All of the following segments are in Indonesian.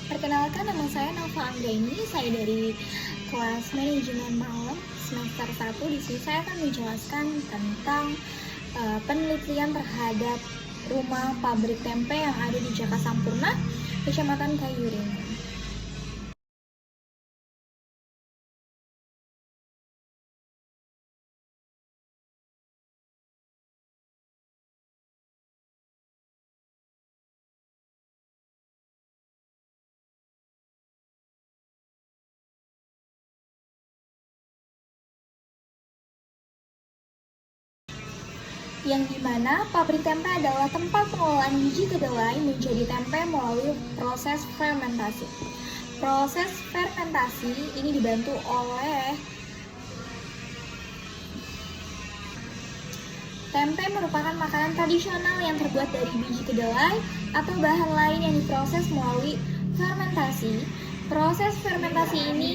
Perkenalkan, nama saya Nova Anggraini. Saya dari kelas manajemen malam semester 1. Di sini saya akan menjelaskan tentang penelitian terhadap rumah pabrik tempe yang ada di Jaka Sampurna, Kecamatan Kayuring. Yang dimana pabrik tempe adalah tempat pengolahan biji kedelai menjadi tempe melalui proses fermentasi. Proses fermentasi ini dibantu oleh tempe merupakan makanan tradisional yang terbuat dari biji kedelai atau bahan lain yang diproses melalui fermentasi. Proses fermentasi ini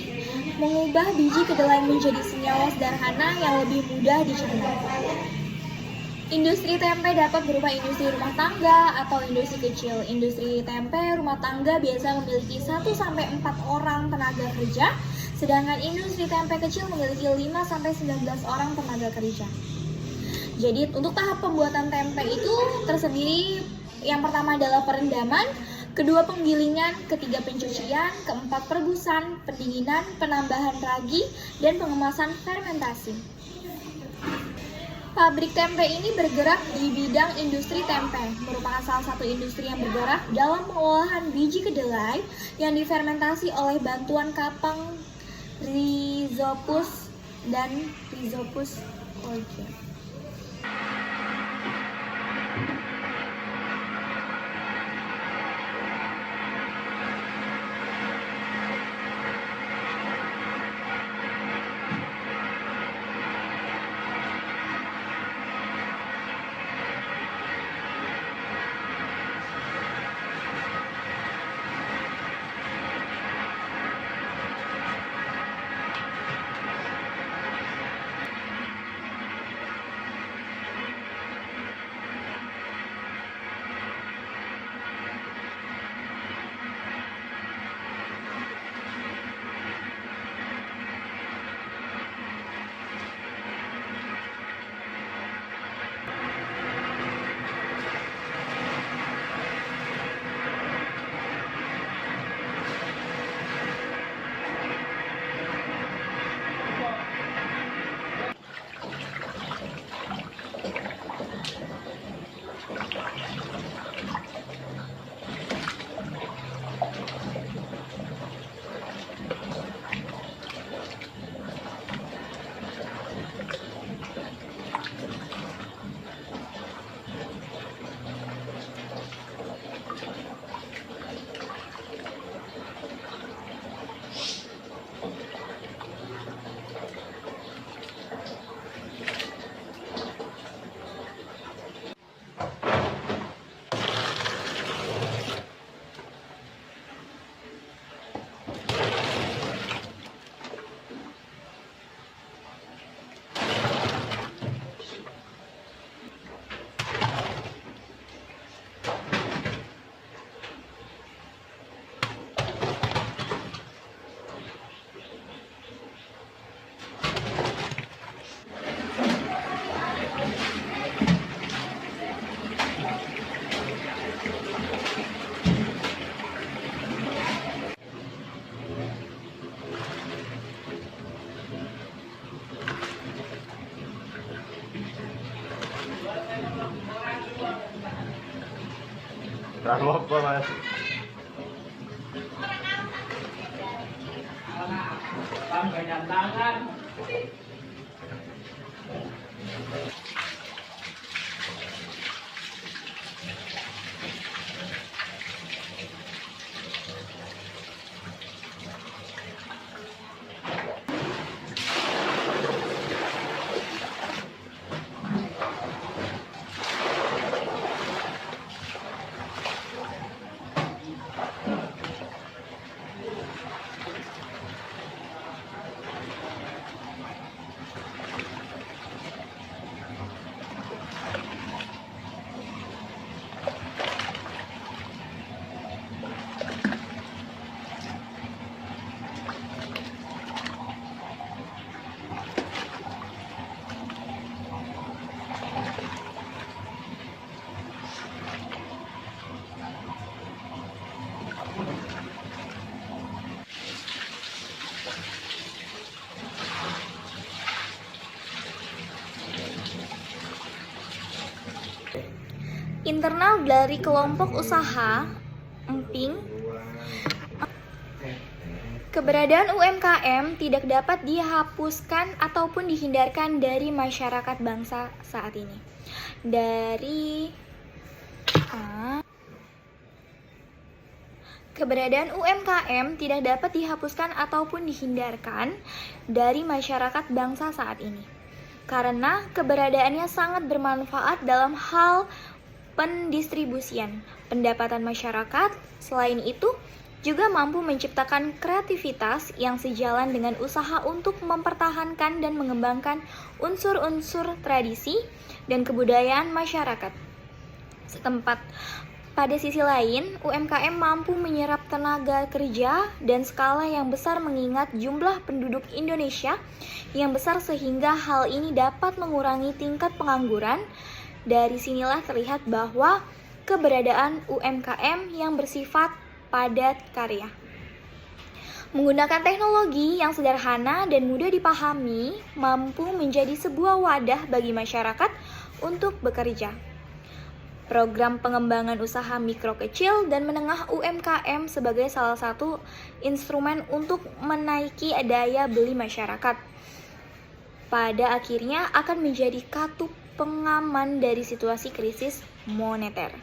mengubah biji kedelai menjadi senyawa sederhana yang lebih mudah dicerna. Industri tempe dapat berupa industri rumah tangga atau industri kecil. Industri tempe rumah tangga biasa memiliki 1-4 orang tenaga kerja, sedangkan industri tempe kecil memiliki 5-19 orang tenaga kerja. Jadi untuk tahap pembuatan tempe itu tersendiri, yang pertama adalah perendaman, kedua penggilingan, ketiga pencucian, keempat perebusan, pendinginan, penambahan ragi, dan pengemasan fermentasi. Pabrik tempe ini bergerak di bidang industri tempe, merupakan salah satu industri yang bergerak dalam pengolahan biji kedelai yang difermentasi oleh bantuan kapang Rhizopus dan Rhizopus courgette. Terlalu apa mas? Banyak tangan. internal dari kelompok usaha emping. Keberadaan UMKM tidak dapat dihapuskan ataupun dihindarkan dari masyarakat bangsa saat ini. Keberadaan UMKM tidak dapat dihapuskan ataupun dihindarkan dari masyarakat bangsa saat ini. Karena keberadaannya sangat bermanfaat dalam hal pendistribusian pendapatan masyarakat. Selain itu, juga mampu menciptakan kreativitas yang sejalan dengan usaha untuk mempertahankan dan mengembangkan unsur-unsur tradisi dan kebudayaan masyarakat setempat. Pada sisi lain, UMKM mampu menyerap tenaga kerja dan skala yang besar mengingat jumlah penduduk Indonesia yang besar sehingga hal ini dapat mengurangi tingkat pengangguran. Dari sinilah terlihat bahwa keberadaan UMKM yang bersifat padat karya. Menggunakan teknologi yang sederhana dan mudah dipahami, mampu menjadi sebuah wadah bagi masyarakat untuk bekerja. Program pengembangan usaha mikro kecil dan menengah UMKM sebagai salah satu instrumen untuk menaiki daya beli masyarakat. Pada akhirnya akan menjadi katup pengaman dari situasi krisis moneter.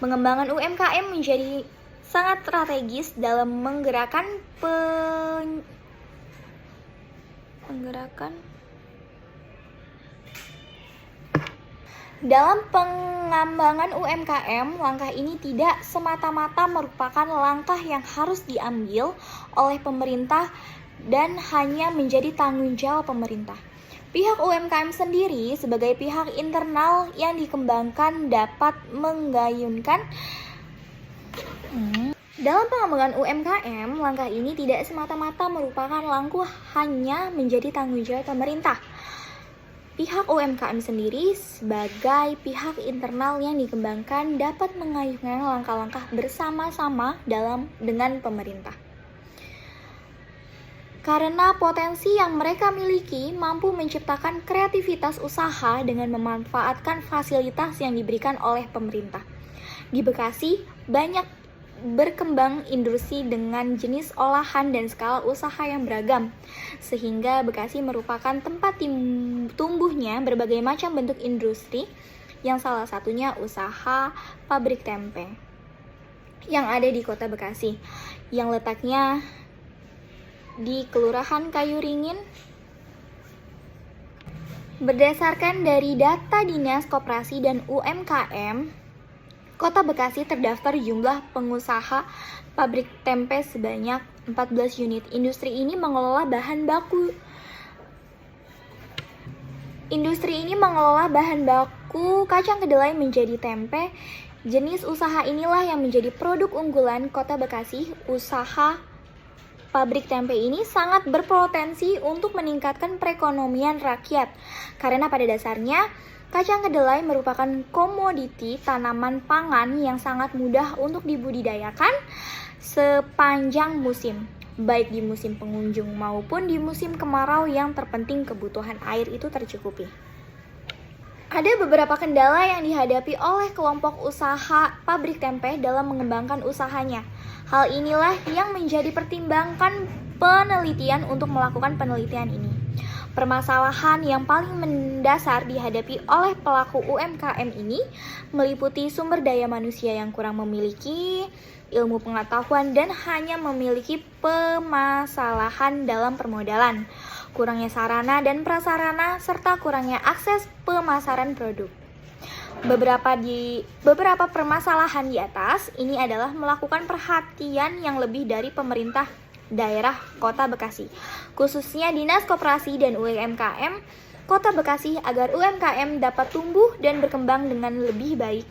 Pengembangan UMKM menjadi sangat strategis dalam menggerakkan Dalam pengembangan UMKM, langkah ini tidak semata-mata merupakan langkah yang harus diambil oleh pemerintah dan hanya menjadi tanggung jawab pemerintah. Pihak UMKM sendiri sebagai pihak internal yang dikembangkan dapat menggayunkan. Dalam pengembangan UMKM, langkah ini tidak semata-mata merupakan langkah hanya menjadi tanggung jawab pemerintah. Pihak UMKM sendiri sebagai pihak internal yang dikembangkan dapat mengayunkan langkah-langkah bersama-sama dengan pemerintah. Karena potensi yang mereka miliki mampu menciptakan kreativitas usaha dengan memanfaatkan fasilitas yang diberikan oleh pemerintah. Di Bekasi, banyak berkembang industri dengan jenis olahan dan skala usaha yang beragam, sehingga Bekasi merupakan tempat tumbuhnya berbagai macam bentuk industri, yang salah satunya usaha pabrik tempe yang ada di kota Bekasi, yang letaknya di Kelurahan Kayuringin. Berdasarkan dari data Dinas Koperasi dan UMKM, Kota Bekasi terdaftar jumlah pengusaha pabrik tempe sebanyak 14 unit. Industri ini mengelola bahan baku kacang kedelai menjadi tempe. Jenis usaha inilah yang menjadi produk unggulan Kota Bekasi. Usaha pabrik tempe ini sangat berpotensi untuk meningkatkan perekonomian rakyat karena pada dasarnya kacang kedelai merupakan komoditi tanaman pangan yang sangat mudah untuk dibudidayakan sepanjang musim, baik di musim pengunjung maupun di musim kemarau. Yang terpenting kebutuhan air itu tercukupi. Ada beberapa kendala yang dihadapi oleh kelompok usaha pabrik tempe dalam mengembangkan usahanya. Hal inilah yang menjadi pertimbangan penelitian untuk melakukan penelitian ini. Permasalahan yang paling mendasar dihadapi oleh pelaku UMKM ini meliputi sumber daya manusia yang kurang memiliki ilmu pengetahuan dan hanya memiliki permasalahan dalam permodalan, kurangnya sarana dan prasarana, serta kurangnya akses pemasaran produk. Beberapa permasalahan di atas ini adalah melakukan perhatian yang lebih dari pemerintah daerah Kota Bekasi, khususnya Dinas Koperasi dan UMKM Kota Bekasi agar UMKM dapat tumbuh dan berkembang dengan lebih baik.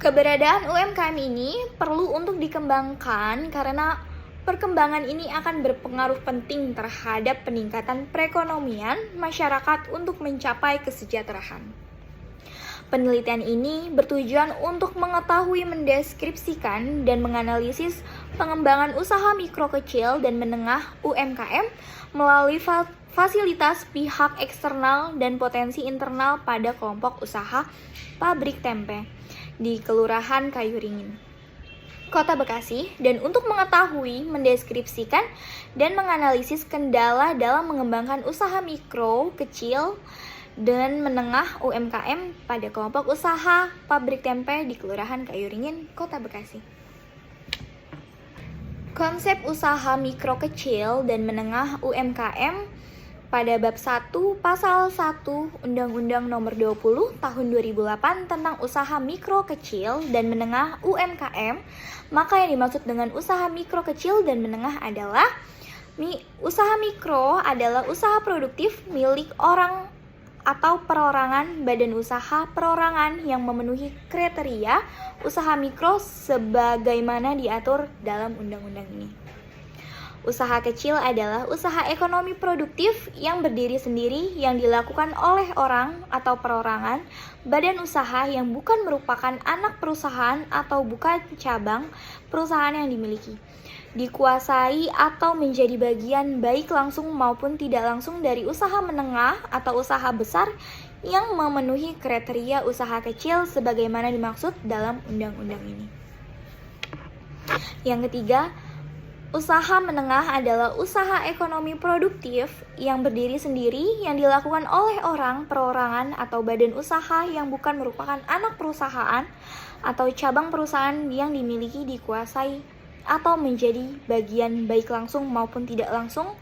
Keberadaan UMKM ini perlu untuk dikembangkan karena perkembangan ini akan berpengaruh penting terhadap peningkatan perekonomian masyarakat untuk mencapai kesejahteraan. Penelitian ini bertujuan untuk mengetahui, mendeskripsikan, dan menganalisis pengembangan usaha mikro kecil dan menengah UMKM melalui fasilitas pihak eksternal dan potensi internal pada kelompok usaha pabrik tempe di Kelurahan Kayuringin, Kota Bekasi. Dan untuk mengetahui, mendeskripsikan, dan menganalisis kendala dalam mengembangkan usaha mikro, kecil, dan menengah UMKM pada kelompok usaha pabrik tempe di Kelurahan Kayuringin, Kota Bekasi. Konsep usaha mikro kecil dan menengah UMKM pada bab 1 pasal 1 Undang-Undang Nomor 20 Tahun 2008 tentang usaha mikro kecil dan menengah UMKM, maka yang dimaksud dengan usaha mikro kecil dan menengah adalah usaha mikro adalah usaha produktif milik orang atau perorangan, badan usaha perorangan yang memenuhi kriteria usaha mikro sebagaimana diatur dalam undang-undang ini. Usaha kecil adalah usaha ekonomi produktif yang berdiri sendiri yang dilakukan oleh orang atau perorangan, badan usaha yang bukan merupakan anak perusahaan atau bukan cabang perusahaan yang dimiliki, dikuasai atau menjadi bagian baik langsung maupun tidak langsung dari usaha menengah atau usaha besar yang memenuhi kriteria usaha kecil sebagaimana dimaksud dalam undang-undang ini. Yang ketiga, usaha menengah adalah usaha ekonomi produktif yang berdiri sendiri yang dilakukan oleh orang, perorangan, atau badan usaha yang bukan merupakan anak perusahaan atau cabang perusahaan yang dimiliki, dikuasai, atau menjadi bagian baik langsung maupun tidak langsung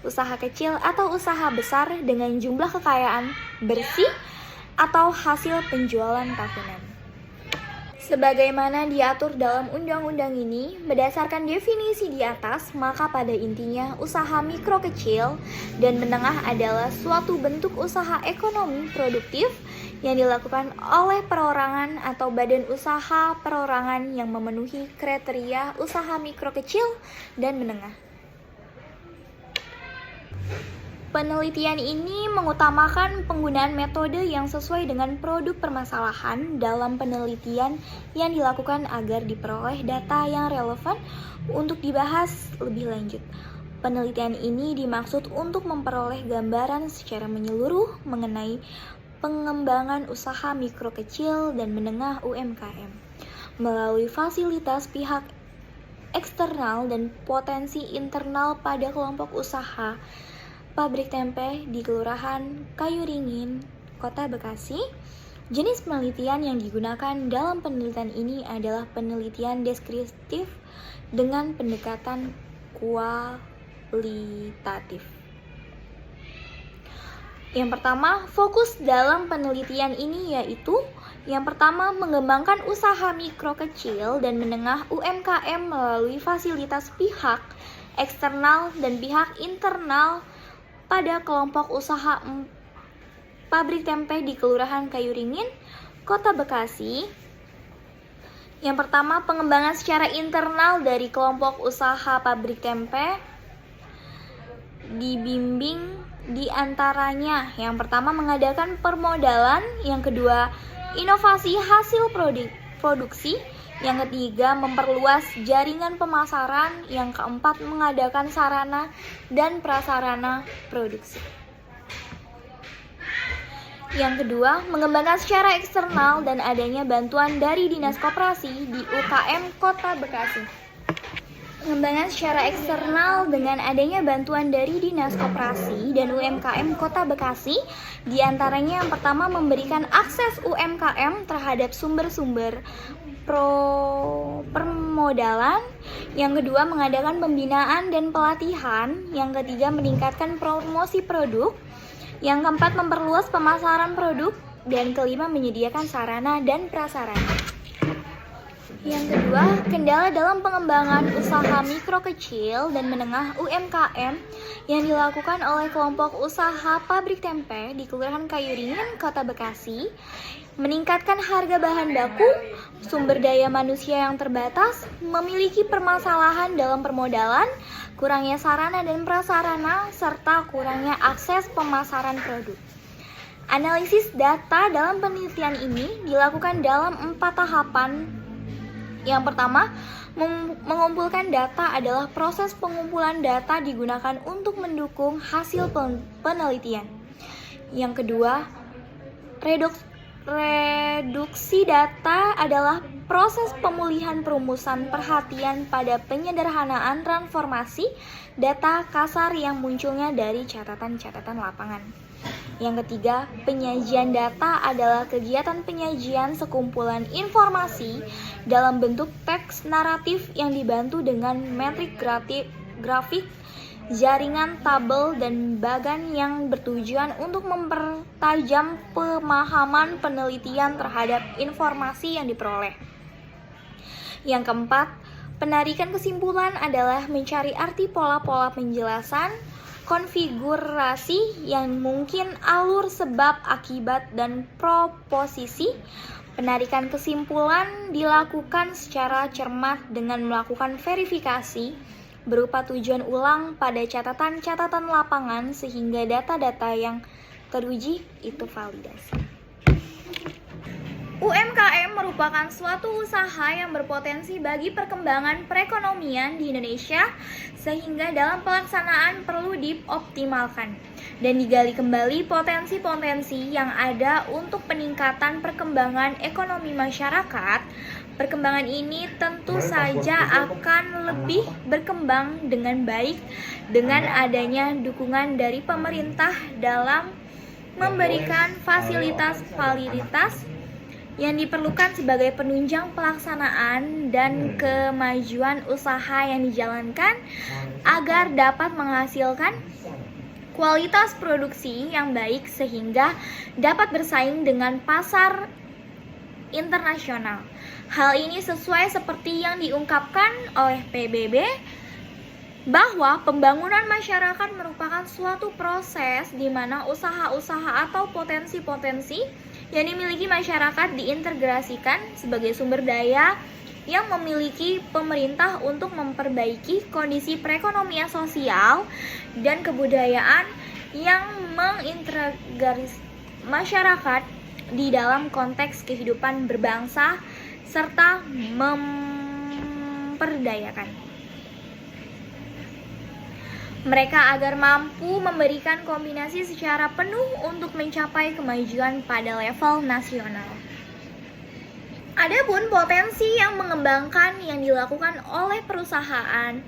usaha kecil atau usaha besar dengan jumlah kekayaan bersih atau hasil penjualan tahunan. Sebagaimana diatur dalam undang-undang ini, berdasarkan definisi di atas, maka pada intinya usaha mikro kecil dan menengah adalah suatu bentuk usaha ekonomi produktif yang dilakukan oleh perorangan atau badan usaha perorangan yang memenuhi kriteria usaha mikro kecil dan menengah. Penelitian ini mengutamakan penggunaan metode yang sesuai dengan produk permasalahan dalam penelitian yang dilakukan agar diperoleh data yang relevan untuk dibahas lebih lanjut. Penelitian ini dimaksud untuk memperoleh gambaran secara menyeluruh mengenai pengembangan usaha mikro kecil dan menengah UMKM melalui fasilitas pihak eksternal dan potensi internal pada kelompok usaha pabrik tempe di Kelurahan Kayuringin, Kota Bekasi. Jenis penelitian yang digunakan dalam penelitian ini adalah penelitian deskriptif dengan pendekatan kualitatif. Yang pertama, fokus dalam penelitian ini yaitu yang pertama, mengembangkan usaha mikro kecil dan menengah UMKM melalui fasilitas pihak eksternal dan pihak internal pada kelompok usaha pabrik tempe di Kelurahan Kayuringin, Kota Bekasi. Yang pertama, pengembangan secara internal dari kelompok usaha pabrik tempe dibimbing di antaranya. Yang pertama, mengadakan permodalan. Yang kedua, inovasi hasil produksi. Yang ketiga, memperluas jaringan pemasaran. Yang keempat, mengadakan sarana dan prasarana produksi. Yang kedua, mengembangkan secara eksternal dan adanya bantuan dari Dinas Koperasi di UKM Kota Bekasi. Pengembangan secara eksternal dengan adanya bantuan dari Dinas Koperasi dan UMKM Kota Bekasi, diantaranya yang pertama memberikan akses UMKM terhadap sumber-sumber permodalan, yang kedua mengadakan pembinaan dan pelatihan, yang ketiga meningkatkan promosi produk, yang keempat memperluas pemasaran produk, dan kelima menyediakan sarana dan prasarana. Yang kedua, kendala dalam pengembangan usaha mikro kecil dan menengah UMKM yang dilakukan oleh kelompok usaha pabrik tempe di Kelurahan Kayuringin, Kota Bekasi, meningkatkan harga bahan baku, sumber daya manusia yang terbatas, memiliki permasalahan dalam permodalan, kurangnya sarana dan prasarana, serta kurangnya akses pemasaran produk. Analisis data dalam penelitian ini dilakukan dalam 4 tahapan, Yang pertama, mengumpulkan data adalah proses pengumpulan data digunakan untuk mendukung hasil penelitian. Yang kedua, reduksi data adalah proses pemulihan perumusan perhatian pada penyederhanaan transformasi data kasar yang munculnya dari catatan-catatan lapangan. Yang ketiga, penyajian data adalah kegiatan penyajian sekumpulan informasi dalam bentuk teks naratif yang dibantu dengan metrik grafik, jaringan, tabel, dan bagan yang bertujuan untuk mempertajam pemahaman penelitian terhadap informasi yang diperoleh. Yang keempat, penarikan kesimpulan adalah mencari arti pola-pola penjelasan, konfigurasi yang mungkin, alur, sebab, akibat, dan proposisi. Penarikan kesimpulan dilakukan secara cermat dengan melakukan verifikasi berupa tujuan ulang pada catatan-catatan lapangan sehingga data-data yang teruji itu validasi. UMKM merupakan suatu usaha yang berpotensi bagi perkembangan perekonomian di Indonesia sehingga dalam pelaksanaan perlu dioptimalkan dan digali kembali potensi-potensi yang ada untuk peningkatan perkembangan ekonomi masyarakat. Perkembangan ini tentu saja akan lebih berkembang dengan baik dengan adanya dukungan dari pemerintah dalam memberikan fasilitas yang diperlukan sebagai penunjang pelaksanaan dan kemajuan usaha yang dijalankan agar dapat menghasilkan kualitas produksi yang baik sehingga dapat bersaing dengan pasar internasional. Hal ini sesuai seperti yang diungkapkan oleh PBB bahwa pembangunan masyarakat merupakan suatu proses di mana usaha-usaha atau potensi-potensi yang dimiliki masyarakat diintegrasikan sebagai sumber daya yang memiliki pemerintah untuk memperbaiki kondisi perekonomian sosial dan kebudayaan yang mengintegrasi masyarakat di dalam konteks kehidupan berbangsa serta memperdayakan mereka agar mampu memberikan kombinasi secara penuh untuk mencapai kemajuan pada level nasional. Adapun potensi yang mengembangkan yang dilakukan oleh perusahaan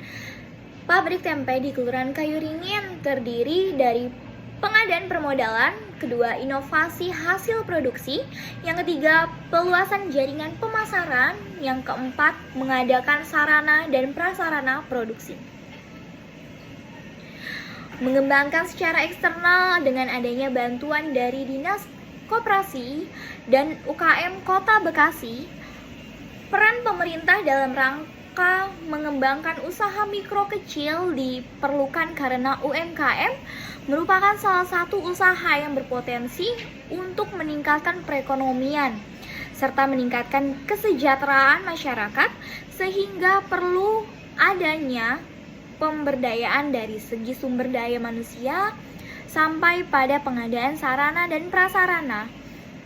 pabrik tempe di Kelurahan Kayuringin terdiri dari pengadaan permodalan, kedua inovasi hasil produksi, yang ketiga peluasan jaringan pemasaran, yang keempat mengadakan sarana dan prasarana produksi. Mengembangkan secara eksternal dengan adanya bantuan dari Dinas Koperasi dan UKM Kota Bekasi, peran pemerintah dalam rangka mengembangkan usaha mikro kecil diperlukan karena UMKM merupakan salah satu usaha yang berpotensi untuk meningkatkan perekonomian serta meningkatkan kesejahteraan masyarakat sehingga perlu adanya pemberdayaan dari segi sumber daya manusia sampai pada pengadaan sarana dan prasarana.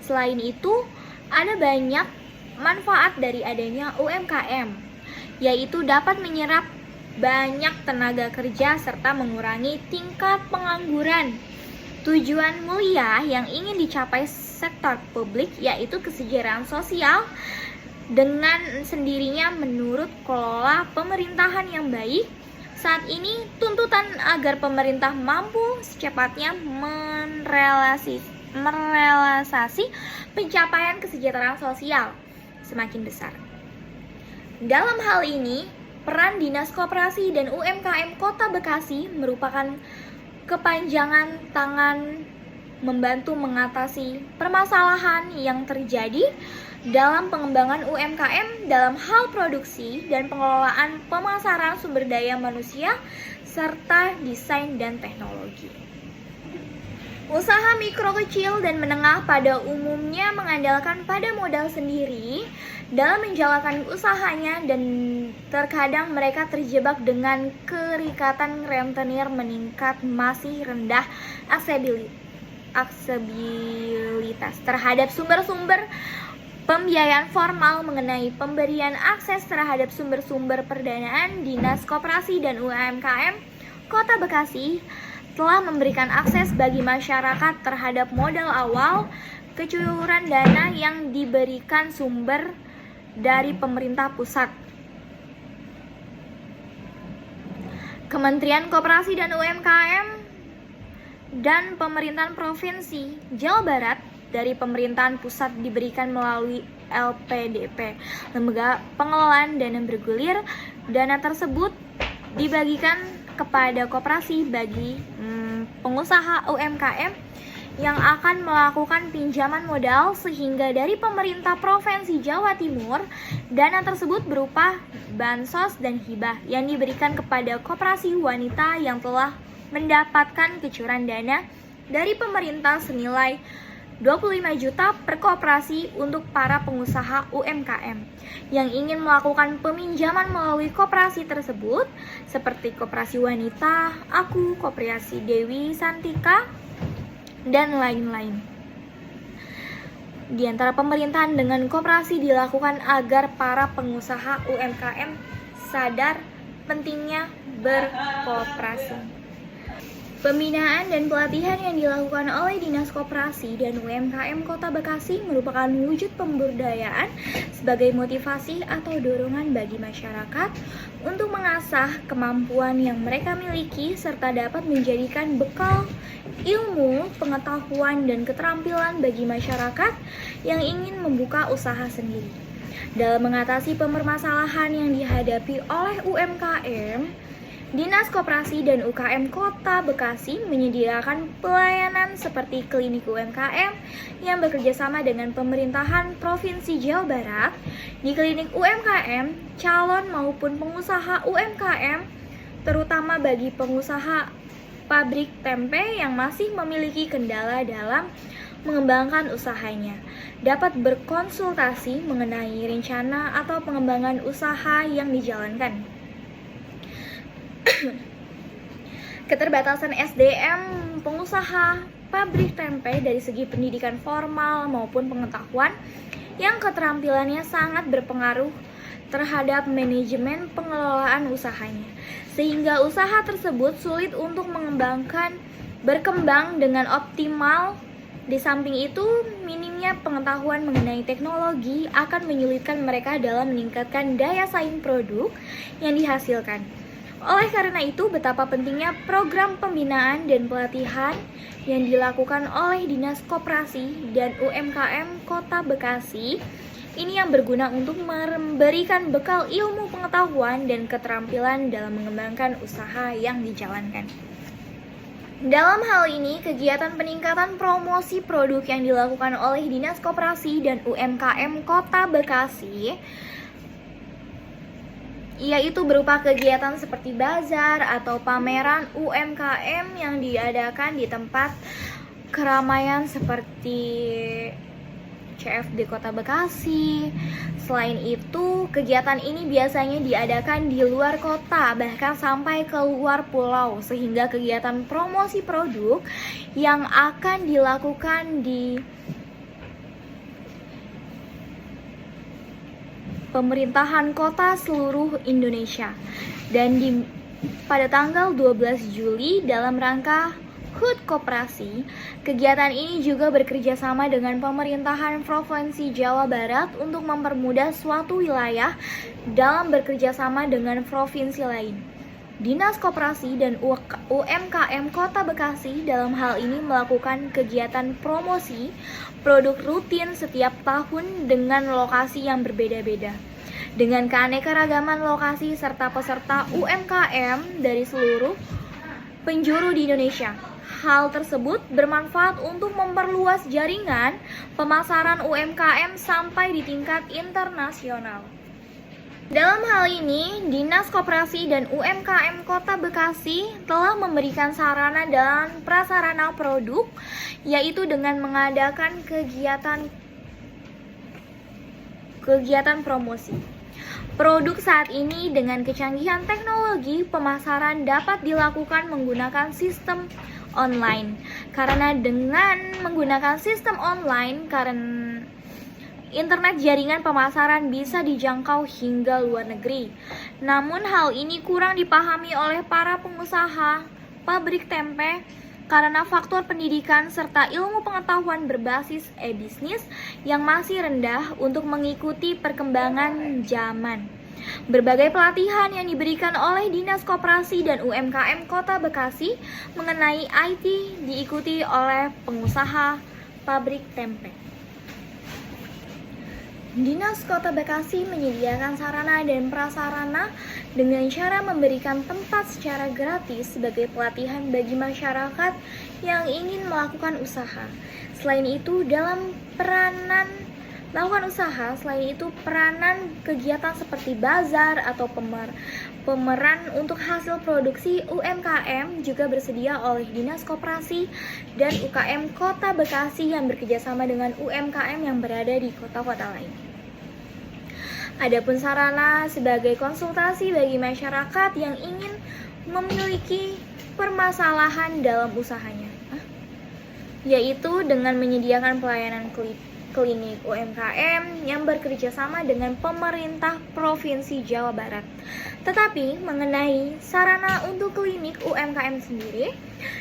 Selain itu, ada banyak manfaat dari adanya UMKM, yaitu dapat menyerap banyak tenaga kerja serta mengurangi tingkat pengangguran. Tujuan mulia yang ingin dicapai sektor publik yaitu kesejahteraan sosial dengan sendirinya menurut kelola pemerintahan yang baik. Saat ini tuntutan agar pemerintah mampu secepatnya merealisasi pencapaian kesejahteraan sosial semakin besar. Dalam hal ini, peran Dinas Koperasi dan UMKM Kota Bekasi merupakan kepanjangan tangan membantu mengatasi permasalahan yang terjadi dalam pengembangan UMKM dalam hal produksi dan pengelolaan pemasaran sumber daya manusia serta desain dan teknologi. Usaha mikro kecil dan menengah pada umumnya mengandalkan pada modal sendiri dalam menjalankan usahanya dan terkadang mereka terjebak dengan kerikatan rentenir meningkat masih rendah aksesibilitas terhadap sumber-sumber Pembiayaan formal mengenai pemberian akses terhadap sumber-sumber perdanaan, Dinas Koperasi dan UMKM Kota Bekasi telah memberikan akses bagi masyarakat terhadap modal awal, kecukupan dana yang diberikan sumber dari pemerintah pusat. Kementerian Koperasi dan UMKM dan pemerintahan Provinsi Jawa Barat dari pemerintahan pusat diberikan melalui LPDP, Lembaga Pengelolaan Dana Bergulir. Dana tersebut dibagikan kepada koperasi bagi pengusaha UMKM yang akan melakukan pinjaman modal, sehingga dari pemerintah Provinsi Jawa Timur dana tersebut berupa bansos dan hibah yang diberikan kepada koperasi wanita yang telah mendapatkan kucuran dana dari pemerintah senilai 25 juta per koperasi untuk para pengusaha UMKM yang ingin melakukan peminjaman melalui koperasi tersebut, seperti Koperasi Wanita, Aku, Koperasi Dewi Santika, dan lain-lain. Di antara pemerintahan dengan koperasi dilakukan agar para pengusaha UMKM sadar pentingnya berkoperasi. Pembinaan dan pelatihan yang dilakukan oleh Dinas Koperasi dan UMKM Kota Bekasi merupakan wujud pemberdayaan sebagai motivasi atau dorongan bagi masyarakat untuk mengasah kemampuan yang mereka miliki serta dapat menjadikan bekal ilmu, pengetahuan, dan keterampilan bagi masyarakat yang ingin membuka usaha sendiri. Dalam mengatasi permasalahan yang dihadapi oleh UMKM, Dinas Koperasi dan UKM Kota Bekasi menyediakan pelayanan seperti klinik UMKM yang bekerjasama dengan pemerintahan Provinsi Jawa Barat. Di klinik UMKM, calon maupun pengusaha UMKM, terutama bagi pengusaha pabrik tempe yang masih memiliki kendala dalam mengembangkan usahanya, dapat berkonsultasi mengenai rencana atau pengembangan usaha yang dijalankan. Keterbatasan SDM pengusaha pabrik tempe dari segi pendidikan formal maupun pengetahuan yang keterampilannya sangat berpengaruh terhadap manajemen pengelolaan usahanya, sehingga usaha tersebut sulit untuk berkembang dengan optimal. Di samping itu, minimnya pengetahuan mengenai teknologi akan menyulitkan mereka dalam meningkatkan daya saing produk yang dihasilkan. Oleh karena itu, betapa pentingnya program pembinaan dan pelatihan yang dilakukan oleh Dinas Koperasi dan UMKM Kota Bekasi ini yang berguna untuk memberikan bekal ilmu, pengetahuan, dan keterampilan dalam mengembangkan usaha yang dijalankan. Dalam hal ini, kegiatan peningkatan promosi produk yang dilakukan oleh Dinas Koperasi dan UMKM Kota Bekasi yaitu berupa kegiatan seperti bazar atau pameran UMKM yang diadakan di tempat keramaian seperti CFD Kota Bekasi. Selain itu, kegiatan ini biasanya diadakan di luar kota, bahkan sampai ke luar pulau, sehingga kegiatan promosi produk yang akan dilakukan di pemerintahan kota seluruh Indonesia. Dan pada tanggal 12 Juli dalam rangka HUT Koperasi, kegiatan ini juga bekerja sama dengan pemerintahan Provinsi Jawa Barat untuk mempermudah suatu wilayah dalam bekerja sama dengan provinsi lain. Dinas Koperasi dan UMKM Kota Bekasi dalam hal ini melakukan kegiatan promosi produk rutin setiap tahun dengan lokasi yang berbeda-beda. Dengan keanekaragaman lokasi serta peserta UMKM dari seluruh penjuru di Indonesia. Hal tersebut bermanfaat untuk memperluas jaringan pemasaran UMKM sampai di tingkat internasional. Dalam hal ini, Dinas Koperasi dan UMKM Kota Bekasi telah memberikan sarana dan prasarana produk, yaitu dengan mengadakan kegiatan promosi. Produk saat ini dengan kecanggihan teknologi pemasaran dapat dilakukan menggunakan sistem online. Karena dengan menggunakan sistem online, internet jaringan pemasaran bisa dijangkau hingga luar negeri. Namun hal ini kurang dipahami oleh para pengusaha pabrik tempe karena faktor pendidikan serta ilmu pengetahuan berbasis e-bisnis yang masih rendah untuk mengikuti perkembangan zaman. Berbagai pelatihan yang diberikan oleh Dinas Koperasi dan UMKM Kota Bekasi mengenai IT diikuti oleh pengusaha pabrik tempe. Dinas Kota Bekasi menyediakan sarana dan prasarana dengan cara memberikan tempat secara gratis sebagai pelatihan bagi masyarakat yang ingin melakukan usaha. Selain itu, peranan kegiatan seperti bazar atau pemeran untuk hasil produksi UMKM juga bersedia oleh Dinas Koperasi dan UKM Kota Bekasi yang bekerjasama dengan UMKM yang berada di kota-kota lain. Adapun sarana sebagai konsultasi bagi masyarakat yang ingin memiliki permasalahan dalam usahanya, yaitu dengan menyediakan pelayanan klinik UMKM yang bekerja sama dengan pemerintah Provinsi Jawa Barat. Tetapi mengenai sarana untuk klinik UMKM sendiri,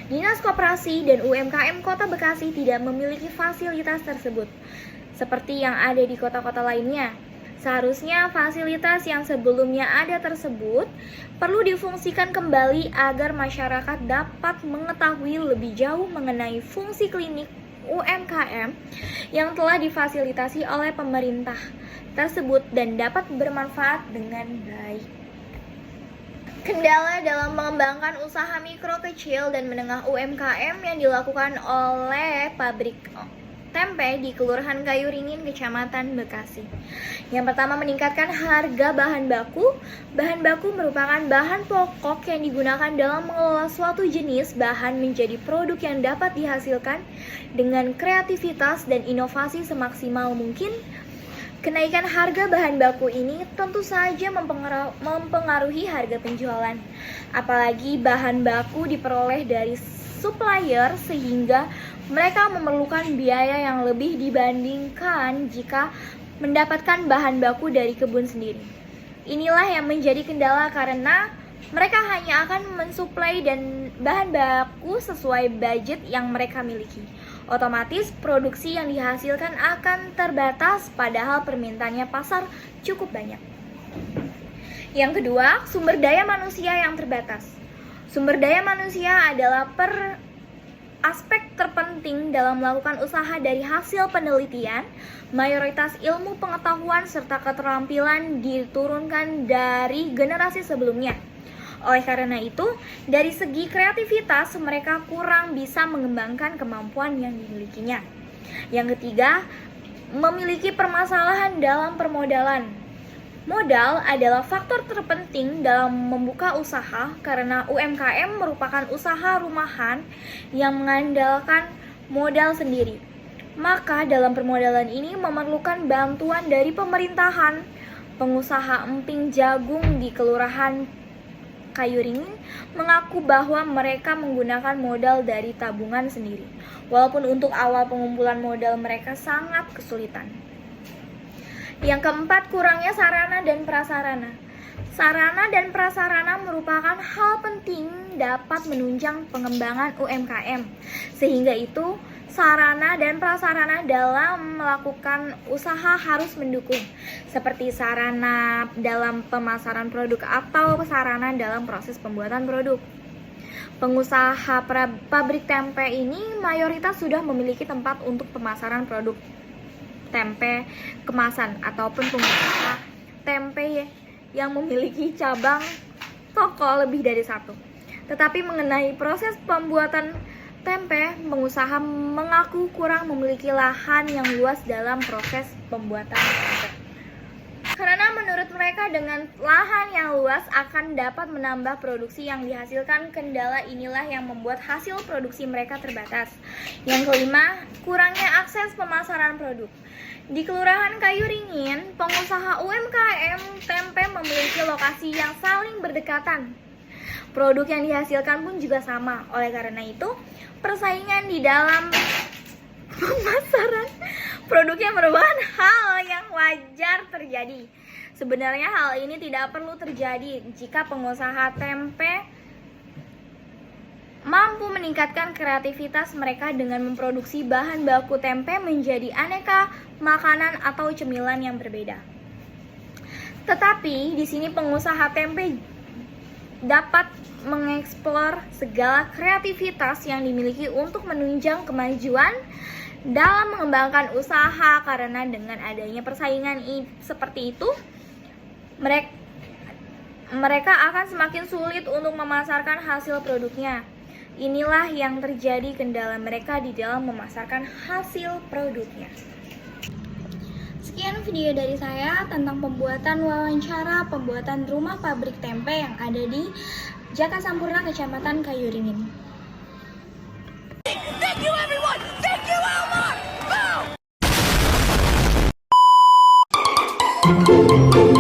Dinas Koperasi dan UMKM Kota Bekasi tidak memiliki fasilitas tersebut seperti yang ada di kota-kota lainnya. Seharusnya fasilitas yang sebelumnya ada tersebut perlu difungsikan kembali agar masyarakat dapat mengetahui lebih jauh mengenai fungsi klinik UMKM yang telah difasilitasi oleh pemerintah tersebut dan dapat bermanfaat dengan baik. Kendala dalam mengembangkan usaha mikro, kecil, dan menengah UMKM yang dilakukan oleh pabrik tempe di Kelurahan Kayu Ringin, Kecamatan Bekasi. Yang pertama, meningkatkan harga bahan baku. Bahan baku merupakan bahan pokok yang digunakan dalam mengelola suatu jenis bahan menjadi produk yang dapat dihasilkan dengan kreativitas dan inovasi semaksimal mungkin. Kenaikan harga bahan baku ini tentu saja mempengaruhi harga penjualan. Apalagi bahan baku diperoleh dari supplier sehingga mereka memerlukan biaya yang lebih dibandingkan jika mendapatkan bahan baku dari kebun sendiri. Inilah yang menjadi kendala karena mereka hanya akan mensuplai dan bahan baku sesuai budget yang mereka miliki. Otomatis produksi yang dihasilkan akan terbatas padahal permintaannya pasar cukup banyak. Yang kedua, sumber daya manusia yang terbatas. Sumber daya manusia adalah aspek terpenting dalam melakukan usaha. Dari hasil penelitian, mayoritas ilmu pengetahuan serta keterampilan diturunkan dari generasi sebelumnya. Oleh karena itu, dari segi kreativitas mereka kurang bisa mengembangkan kemampuan yang dimilikinya. Yang ketiga, memiliki permasalahan dalam permodalan. Modal adalah faktor terpenting dalam membuka usaha karena UMKM merupakan usaha rumahan yang mengandalkan modal sendiri. Maka dalam permodalan ini memerlukan bantuan dari pemerintahan. Pengusaha emping jagung di Kelurahan Kayu Ringin mengaku bahwa mereka menggunakan modal dari tabungan sendiri. Walaupun untuk awal pengumpulan modal mereka sangat kesulitan. Yang keempat, kurangnya sarana dan prasarana. Sarana dan prasarana merupakan hal penting dapat menunjang pengembangan UMKM. Sehingga itu, sarana dan prasarana dalam melakukan usaha harus mendukung, seperti sarana dalam pemasaran produk atau sarana dalam proses pembuatan produk. Pengusaha pabrik tempe ini mayoritas sudah memiliki tempat untuk pemasaran produk tempe kemasan ataupun pengusaha tempe yang memiliki cabang toko lebih dari satu. Tetapi mengenai proses pembuatan tempe, pengusaha mengaku kurang memiliki lahan yang luas dalam proses pembuatan tempe. Karena menurut mereka dengan lahan yang luas akan dapat menambah produksi yang dihasilkan. Kendala inilah yang membuat hasil produksi mereka terbatas. Yang kelima, kurangnya akses pemasaran produk. Di Kelurahan Kayu Ringin, pengusaha UMKM tempe memiliki lokasi yang saling berdekatan. Produk yang dihasilkan pun juga sama. Oleh karena itu, persaingan di dalam produknya merupakan hal yang wajar terjadi. Sebenarnya hal ini tidak perlu terjadi jika pengusaha tempe mampu meningkatkan kreativitas mereka dengan memproduksi bahan baku tempe menjadi aneka makanan atau cemilan yang berbeda. Tetapi di sini pengusaha tempe dapat mengeksplor segala kreativitas yang dimiliki untuk menunjang kemajuan dalam mengembangkan usaha, karena dengan adanya persaingan seperti itu mereka akan semakin sulit untuk memasarkan hasil produknya. Inilah yang terjadi kendala mereka di dalam memasarkan hasil produknya. Sekian video dari saya tentang pembuatan wawancara pembuatan rumah pabrik tempe yang ada di Jaka Sampurna, Kecamatan Kayuringin. Thank you everyone! Thank you Elmar! Boom!